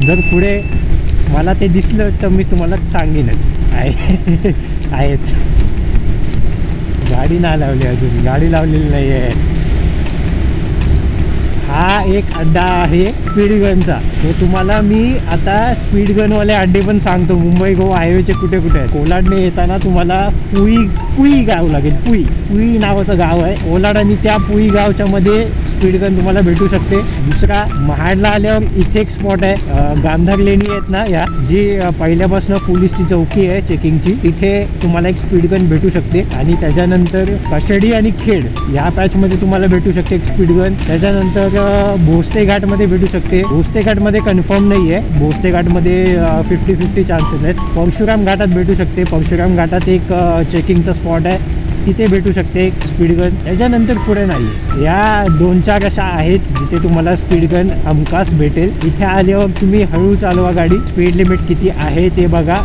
जर पुढे मला ते दिसलं तर मी तुम्हाला सांगेनच. आहेत. गाडी नाही लावली अजून, गाडी लावलेली नाही आहे. हा एक अड्डा आहे स्पीड गनचा. तो तुम्हाला मी आता स्पीड गनवाले अड्डे पण सांगतो. मुंबई गोवा हायवेचे कुठे कुठे आहेत. कोलाडने येताना तुम्हाला पुई गाव लागेल. पुई नावाचं गाव आहे कोलाड, आणि त्या पुई गावच्या मध्ये स्पीड गन तुम्हाला भेटू शकते. दुसरा महाडला आल्यावर इथे एक स्पॉट आहे, गांधार लेणी आहेत ना या, जी पहिल्यापासून पोलीसची चौकी आहे चेकिंगची, तिथे तुम्हाला एक स्पीड गन भेटू शकते. आणि त्याच्यानंतर कशेडी आणि खेड या पॅच मध्ये तुम्हाला भेटू शकते एक स्पीड गन. त्याच्यानंतर भोसले घाट मध्ये भेटू शकते. भोसले घाट मध्ये कन्फर्म नाही आहे, भोसले घाट मध्ये 50-50 चान्सेस आहेत. परशुराम घाटात भेटू शकते. परशुराम घाटात एक चेकिंगचा स्पॉट आहे, तिथे भेटू शकते एक स्पीड गन. त्याच्यानंतर पुढे नाही. या 2-4 अशा आहेत जिथे तुम्हाला स्पीड गन हमखास भेटेल. इथे आल्यावर तुम्ही हळू चालवा गाडी, स्पीड लिमिट किती आहे ते बघा.